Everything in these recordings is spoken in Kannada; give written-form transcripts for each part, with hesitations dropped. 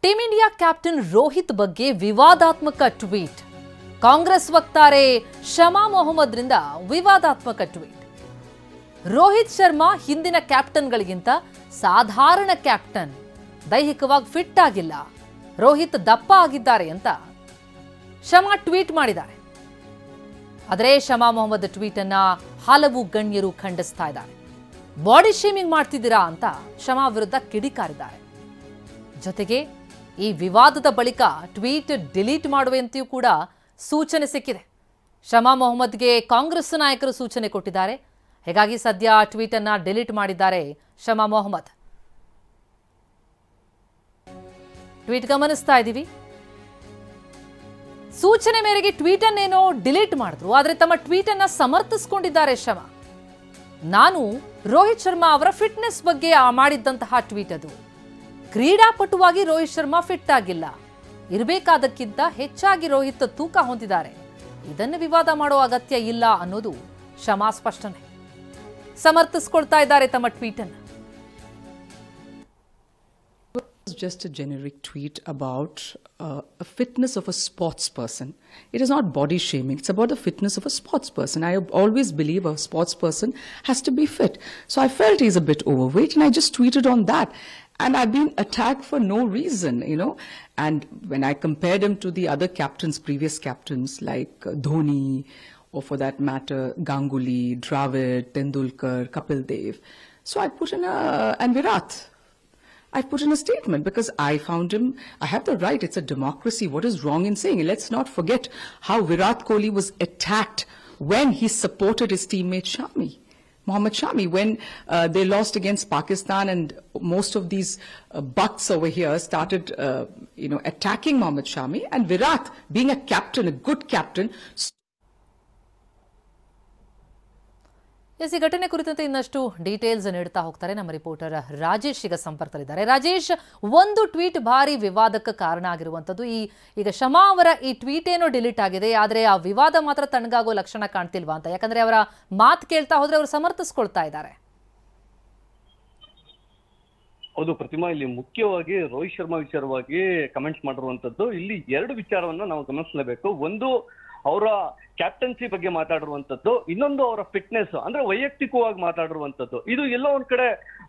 ಟೀಮ್ ಇಂಡಿಯಾ ಕ್ಯಾಪ್ಟನ್ ರೋಹಿತ್ ಬಗ್ಗೆ ವಿವಾದಾತ್ಮಕ ಟ್ವೀಟ್. ಕಾಂಗ್ರೆಸ್ ವಕ್ತಾರೆ ಶಮಾ ಮೊಹಮ್ಮದ್ರಿಂದ ವಿವಾದಾತ್ಮಕ ಟ್ವೀಟ್. ರೋಹಿತ್ ಶರ್ಮಾ ಹಿಂದಿನ ಕ್ಯಾಪ್ಟನ್ಗಳಿಗಿಂತ ಸಾಧಾರಣ ಕ್ಯಾಪ್ಟನ್, ದೈಹಿಕವಾಗಿ ಫಿಟ್ ಆಗಿಲ್ಲ, ರೋಹಿತ್ ದಪ್ಪ ಆಗಿದ್ದಾರೆ ಅಂತ ಶಮಾ ಟ್ವೀಟ್ ಮಾಡಿದ್ದಾರೆ. ಆದರೆ ಶಮಾ ಮೊಹಮ್ಮದ್ ಟ್ವೀಟ್ ಅನ್ನ ಹಲವು ಗಣ್ಯರು ಖಂಡಿಸ್ತಾ ಇದ್ದಾರೆ. ಬಾಡಿ ಶೇಮಿಂಗ್ ಮಾಡ್ತಿದ್ದೀರಾ ಅಂತ ಶಮಾ ವಿರುದ್ಧ ಕಿಡಿಕಾರಿದ್ದಾರೆ. ಜೊತೆಗೆ ಈ ವಿವಾದದ ಬಳಿಕ ಟ್ವೀಟ್ ಡಿಲೀಟ್ ಮಾಡುವಂತೆಯೂ ಕೂಡ ಸೂಚನೆ ಸಿಕ್ಕಿದೆ. ಶಮಾ ಮೊಹಮ್ಮದ್ಗೆ ಕಾಂಗ್ರೆಸ್ ನಾಯಕರು ಸೂಚನೆ ಕೊಟ್ಟಿದ್ದಾರೆ. ಹೀಗಾಗಿ ಸದ್ಯ ಟ್ವೀಟ್ ಅನ್ನ ಡಿಲೀಟ್ ಮಾಡಿದ್ದಾರೆ ಶಮಾ ಮೊಹಮ್ಮದ್. ಟ್ವೀಟ್ ಗಮನಿಸ್ತಾ ಇದ್ದೀವಿ. ಸೂಚನೆ ಮೇರೆಗೆ ಟ್ವೀಟ್ ಅನ್ನೇನೋ ಡಿಲೀಟ್ ಮಾಡಿದ್ರು, ಆದರೆ ತಮ್ಮ ಟ್ವೀಟ್ ಅನ್ನ ಸಮರ್ಥಿಸಿಕೊಂಡಿದ್ದಾರೆ ಶಮಾ. ನಾನು ರೋಹಿತ್ ಶರ್ಮಾ ಅವರ ಫಿಟ್ನೆಸ್ ಬಗ್ಗೆ ಮಾಡಿದ್ದಂತಹ ಟ್ವೀಟ್ ಅದು. ಕ್ರೀಡಾಪಟುವಾಗಿ ರೋಹಿತ್ ಶರ್ಮಾ ಫಿಟ್ ಆಗಿಲ್ಲ, ಇರಬೇಕಾದಕ್ಕಿಂತ ಹೆಚ್ಚಾಗಿ ರೋಹಿತ್ ತೂಕ ಹೊಂದಿದ್ದಾರೆ, ಇದನ್ನು ವಿವಾದ ಮಾಡೋ ಅಗತ್ಯ ಇಲ್ಲ ಅನ್ನೋದು ಶಮಾ ಸ್ಪಷ್ಟನೆ. ಸಮರ್ಥಿಸಿಕೊಳ್ತಾ ಇದ್ದಾರೆ ತಮ್ಮ ಟ್ವೀಟ್ ಅನ್ನು. Just a generic tweet about a fitness of a sports person. It is not body shaming. It's about the fitness of a sports person. I always believe a sports person has to be fit. So I felt he's a bit overweight and I just tweeted on that. And I've been attacked for no reason, you know. And when I compared him to the other captains, previous captains like Dhoni, or for that matter, Ganguly, Dravid, Tendulkar, Kapil Dev. So I put in and Virat. I put in a statement because I found him, I have the right, it's a democracy. What is wrong in saying? Let's not forget how Virat Kohli was attacked when he supported his teammate Shami, Mohammad Shami, when they lost against Pakistan and most of these bucks over here started, attacking Mohammad Shami, and Virat, being a captain, a good captain. ಈ ಘಟನೆ ಕುರಿತಂತೆ ಇನ್ನಷ್ಟು ಡೀಟೇಲ್ಸ್ ನೀಡ್ತಾ ಹೋಗ್ತಾರೆ ನಮ್ಮ ರಿಪೋರ್ಟರ್ ರಾಜೇಶ್ ಈಗ ಸಂಪರ್ಕದಲ್ಲಿದ್ದಾರೆ. ರಾಜೇಶ್, ಒಂದು ಟ್ವೀಟ್ ಭಾರಿ ವಿವಾದಕ್ಕೆ ಕಾರಣ ಆಗಿರುವಂಥದ್ದು. ಈಗ ಶಮಾ ಅವರ ಈ ಟ್ವೀಟ್ ಏನೋ ಡಿಲೀಟ್ ಆಗಿದೆ, ಆದರೆ ಆ ವಿವಾದ ಮಾತ್ರ ತಣ್ಣಗಾಗೋ ಲಕ್ಷಣ ಕಾಣ್ತಿಲ್ವಾ ಅಂತ? ಯಾಕಂದ್ರೆ ಅವರ ಮಾತು ಕೇಳ್ತಾ ಹೋದ್ರೆ ಅವರು ಸಮರ್ಥಿಸ್ಕೊಳ್ತಾ ಇದ್ದಾರೆ. ಹೌದು ಪ್ರತಿಮಾ, ಇಲ್ಲಿ ಮುಖ್ಯವಾಗಿ ರೋಹಿತ್ ಶರ್ಮಾ ವಿಚಾರವಾಗಿ ಕಮೆಂಟ್ಸ್ ಮಾಡಿರುವಂತದ್ದು. ಇಲ್ಲಿ ಎರಡು ವಿಚಾರವನ್ನ ನಾವು ಗಮನಿಸಲೇಬೇಕು. ಒಂದು, ಅವರ ಕ್ಯಾಪ್ಟನ್ಸಿ ಬಗ್ಗೆ ಮಾತಾಡಿರುವಂತದ್ದು, ಇನ್ನೊಂದು ಅವರ ಫಿಟ್ನೆಸ್ ಅಂದ್ರೆ ವೈಯಕ್ತಿಕವಾಗಿ ಮಾತಾಡಿರುವಂತದ್ದು. ಇದು ಎಲ್ಲೋ ಒಂದ್ ಕಡೆ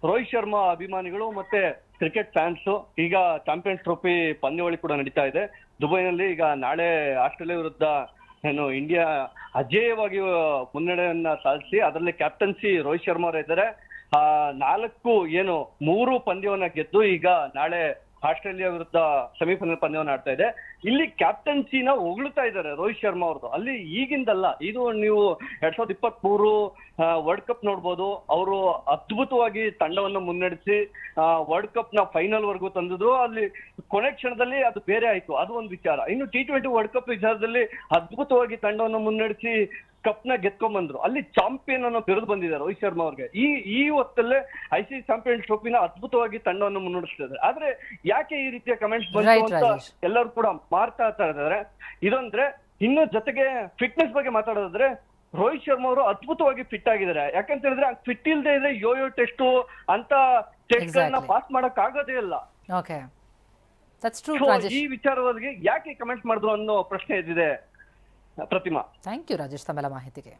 ರೋಹಿತ್ ಶರ್ಮಾ ಅಭಿಮಾನಿಗಳು ಮತ್ತೆ ಕ್ರಿಕೆಟ್ ಫ್ಯಾನ್ಸ್, ಈಗ ಚಾಂಪಿಯನ್ಸ್ ಟ್ರೋಫಿ ಪಂದ್ಯಾವಳಿ ಕೂಡ ನಡೀತಾ ಇದೆ ದುಬೈನಲ್ಲಿ. ಈಗ ನಾಳೆ ಆಸ್ಟ್ರೇಲಿಯಾ ವಿರುದ್ಧ ಇಂಡಿಯಾ ಅಜೇಯವಾಗಿ ಮುನ್ನಡೆಯನ್ನ ಸಾಧಿಸಿ ಅದರಲ್ಲಿ ಕ್ಯಾಪ್ಟನ್ಸಿ ರೋಹಿತ್ ಶರ್ಮಾ ಅವರು ಇದ್ದಾರೆ. 3 ಪಂದ್ಯವನ್ನ ಗೆದ್ದು ಈಗ ನಾಳೆ ಆಸ್ಟ್ರೇಲಿಯಾ ವಿರುದ್ಧ ಸೆಮಿಫೈನಲ್ ಪಂದ್ಯವನ್ನು ಆಡ್ತಾ ಇದೆ. ಇಲ್ಲಿ ಕ್ಯಾಪ್ಟನ್ಸಿನ ಹೊಗಳ್ತಾ ಇದ್ದಾರೆ ರೋಹಿತ್ ಶರ್ಮಾ ಅವ್ರದ್ದು. ಅಲ್ಲಿ ಈಗಿಂದಲ್ಲ, ಇದು ನೀವು 2023 ವರ್ಲ್ಡ್ ಕಪ್ ನೋಡ್ಬೋದು. ಅವರು ಅದ್ಭುತವಾಗಿ ತಂಡವನ್ನು ಮುನ್ನಡೆಸಿ ವರ್ಲ್ಡ್ ಕಪ್ ನ ಫೈನಲ್ ವರ್ಗೂ ತಂದಿದ್ರು. ಅಲ್ಲಿ ಕೊನೆ ಕ್ಷಣದಲ್ಲಿ ಅದು ಬೇರೆ ಆಯ್ತು, ಅದು ಒಂದು ವಿಚಾರ. ಇನ್ನು T20 ವರ್ಲ್ಡ್ ಕಪ್ ವಿಚಾರದಲ್ಲಿ ಅದ್ಭುತವಾಗಿ ತಂಡವನ್ನು ಮುನ್ನಡೆಸಿ ಕಪ್ ನ ಗೆದ್ಕೊಂಡ್ ಬಂದ್ರು. ಅಲ್ಲಿ ಚಾಂಪಿಯನ್ ಅನ್ನೋ ಬಿರುದು ಬಂದಿದೆ ರೋಹಿತ್ ಶರ್ಮಾ ಅವ್ರಿಗೆ. ಈ ಹೊತ್ತಲ್ಲೇ ICC ಚಾಂಪಿಯನ್ ಟ್ರೋಫಿನ ಅದ್ಭುತವಾಗಿ ತಂಡವನ್ನು ಮುನ್ನಡೆಸ್ತಿದ್ದಾರೆ. ಆದ್ರೆ ಯಾಕೆ ಈ ರೀತಿಯ ಕಮೆಂಟ್ಸ್ ಬಂತು ಅಂತ ಎಲ್ಲರೂ ಕೂಡ ಮಾತಾಡ್ತಾ ಇದ್ದಾರೆ. ಇದೊಂದ್ರೆ ಇನ್ನು ಜೊತೆಗೆ ಫಿಟ್ನೆಸ್ ಬಗ್ಗೆ ಮಾತಾಡೋದಾದ್ರೆ ರೋಹಿತ್ ಶರ್ಮಾ ಅವರು ಅದ್ಭುತವಾಗಿ ಫಿಟ್ ಆಗಿದ್ದಾರೆ. ಯಾಕಂತ ಹೇಳಿದ್ರೆ ಫಿಟ್ ಇಲ್ಲದೆ ಇದ್ರೆ ಯೋಯೋ ಟೆಸ್ಟ್ ಅಂತ ಟೆಸ್ಟ್ ಗಳನ್ನ ಪಾಸ್ ಮಾಡಕ್ ಆಗೋದೇ ಇಲ್ಲ. ಈ ವಿಚಾರವಾಗಿ ಯಾಕೆ ಕಮೆಂಟ್ ಮಾಡಿದ್ರು ಅನ್ನೋ ಪ್ರಶ್ನೆ ಎದ್ದಿದೆ ಪ್ರತಿಮಾ. ಥ್ಯಾಂಕ್ ಯು ರಾಜೇಶ್ ತಮ್ಮೆಲ್ಲ ಮಾಹಿತಿಗೆ.